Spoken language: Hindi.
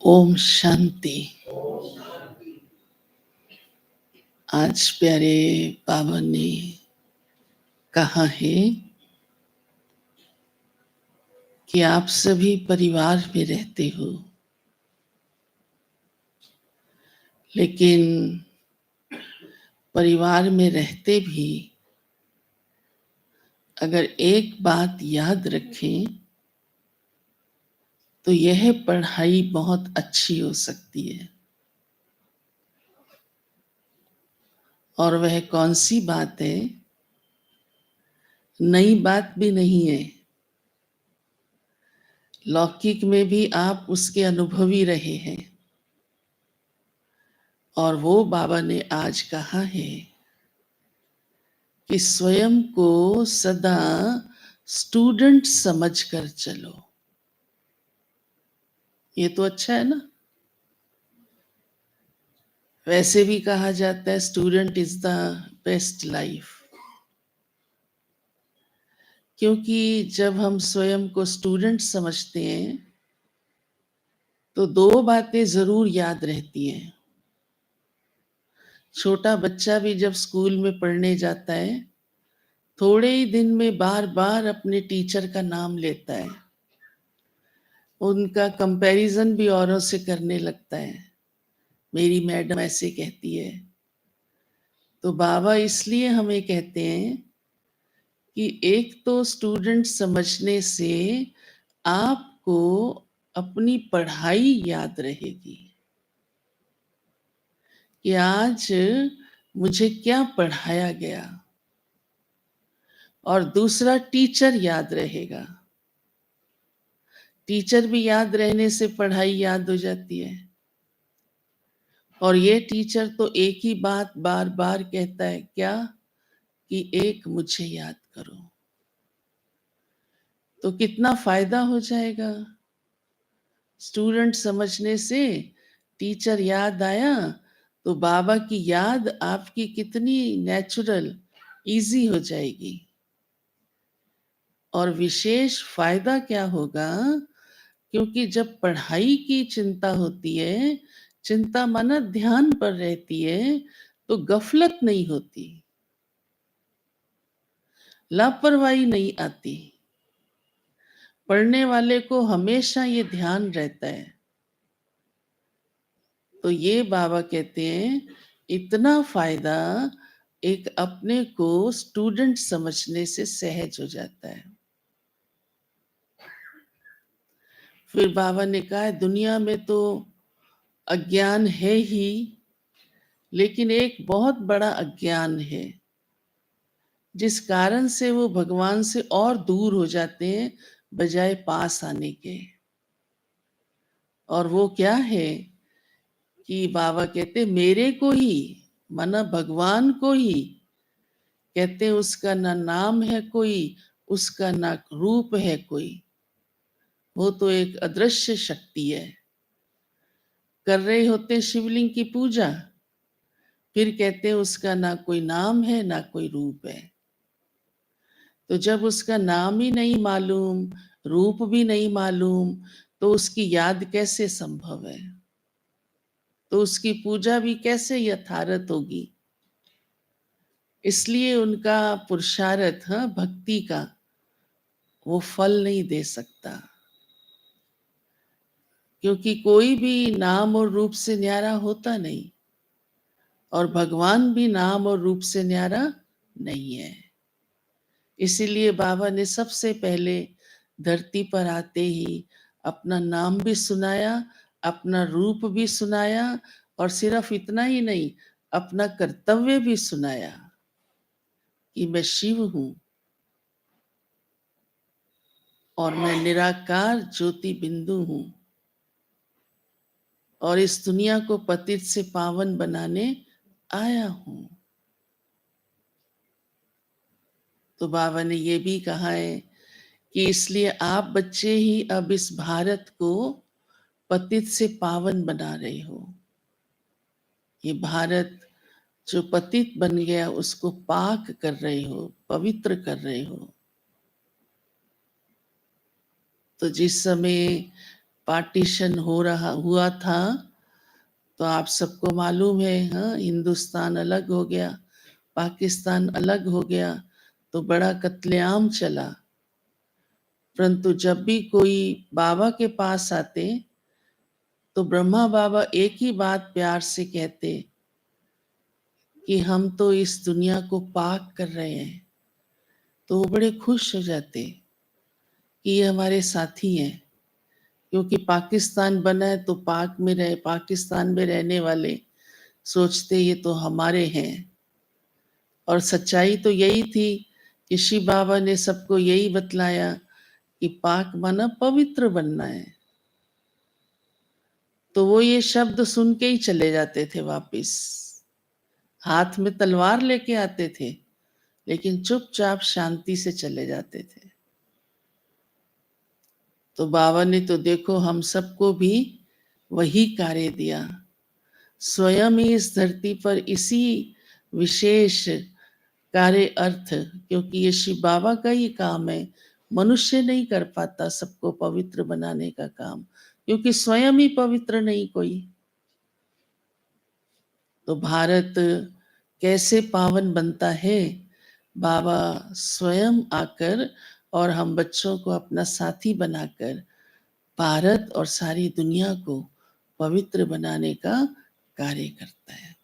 ओम शांति। आज प्यारे बाबा ने कहा है कि आप सभी परिवार में रहते हो, लेकिन परिवार में रहते भी अगर एक बात याद रखें तो यह पढ़ाई बहुत अच्छी हो सकती है। और वह कौन सी बात है? नई बात भी नहीं है, लौकिक में भी आप उसके अनुभवी रहे हैं। और वो बाबा ने आज कहा है कि स्वयं को सदा स्टूडेंट समझकर चलो। ये तो अच्छा है ना। वैसे भी कहा जाता है student is the best life, क्योंकि जब हम स्वयं को स्टूडेंट समझते हैं तो दो बातें जरूर याद रहती हैं। छोटा बच्चा भी जब स्कूल में पढ़ने जाता है, थोड़े ही दिन में बार बार अपने टीचर का नाम लेता है, उनका कंपैरिजन भी औरों से करने लगता है। मेरी मैडम ऐसे कहती है। तो बाबा इसलिए हमें कहते हैं कि एक तो स्टूडेंट समझने से आपको अपनी पढ़ाई याद रहेगी कि आज मुझे क्या पढ़ाया गया, और दूसरा टीचर याद रहेगा। टीचर भी याद रहने से पढ़ाई याद हो जाती है। और ये टीचर तो एक ही बात बार बार कहता है, क्या कि एक मुझे याद करो। तो कितना फायदा हो जाएगा। स्टूडेंट समझने से टीचर याद आया तो बाबा की याद आपकी कितनी नेचुरल, इजी हो जाएगी। और विशेष फायदा क्या होगा, क्योंकि जब पढ़ाई की चिंता होती है, चिंता माना ध्यान पर रहती है, तो गफलत नहीं होती, लापरवाही नहीं आती। पढ़ने वाले को हमेशा ये ध्यान रहता है। तो ये बाबा कहते हैं इतना फायदा एक अपने को स्टूडेंट समझने से सहज हो जाता है। फिर बाबा ने कहा है दुनिया में तो अज्ञान है ही, लेकिन एक बहुत बड़ा अज्ञान है जिस कारण से वो भगवान से और दूर हो जाते हैं बजाय पास आने के। और वो क्या है कि बाबा कहते मेरे को ही, माना भगवान को ही कहते हैं उसका ना नाम है कोई, उसका ना रूप है कोई। वो तो एक अदृश्य शक्ति है। कर रहे होते शिवलिंग की पूजा, फिर कहते हैं उसका ना कोई नाम है ना कोई रूप है। तो जब उसका नाम ही नहीं मालूम, रूप भी नहीं मालूम, तो उसकी याद कैसे संभव है? तो उसकी पूजा भी कैसे यथार्थ होगी? इसलिए उनका पुरुषार्थ, हाँ, भक्ति का वो फल नहीं दे सकता, क्योंकि कोई भी नाम और रूप से न्यारा होता नहीं, और भगवान भी नाम और रूप से न्यारा नहीं है। इसीलिए बाबा ने सबसे पहले धरती पर आते ही अपना नाम भी सुनाया, अपना रूप भी सुनाया, और सिर्फ इतना ही नहीं, अपना कर्तव्य भी सुनाया कि मैं शिव हूं और मैं निराकार ज्योति बिंदु हूं, और इस दुनिया को पतित से पावन बनाने आया हूं। तो बाबा ने ये भी कहा है कि इसलिए आप बच्चे ही अब इस भारत को पतित से पावन बना रहे हो। ये भारत जो पतित बन गया उसको पाक कर रहे हो, पवित्र कर रहे हो। तो जिस समय पार्टीशन हुआ था, तो आप सबको मालूम है, हाँ, हिंदुस्तान अलग हो गया, पाकिस्तान अलग हो गया, तो बड़ा कत्लेआम चला। परंतु जब भी कोई बाबा के पास आते, तो ब्रह्मा बाबा एक ही बात प्यार से कहते कि हम तो इस दुनिया को पाक कर रहे हैं। तो वो बड़े खुश हो जाते कि ये हमारे साथी हैं, क्योंकि पाकिस्तान बना है तो पाकिस्तान में रहने वाले सोचते ये तो हमारे हैं। और सच्चाई तो यही थी कि शिव बाबा ने सबको यही बतलाया कि पाक माना पवित्र बनना है। तो वो ये शब्द सुन के ही चले जाते थे वापिस। हाथ में तलवार लेके आते थे, लेकिन चुपचाप शांति से चले जाते थे। तो बाबा ने तो देखो हम सबको भी वही कार्य दिया। स्वयं ही इस धरती पर इसी विशेष कार्य अर्थ, क्योंकि ये शिव बाबा का ही काम है, मनुष्य नहीं कर पाता सबको पवित्र बनाने का काम, क्योंकि स्वयं ही पवित्र नहीं कोई। तो भारत कैसे पावन बनता है? बाबा स्वयं आकर और हम बच्चों को अपना साथी बनाकर भारत और सारी दुनिया को पवित्र बनाने का कार्य करता है।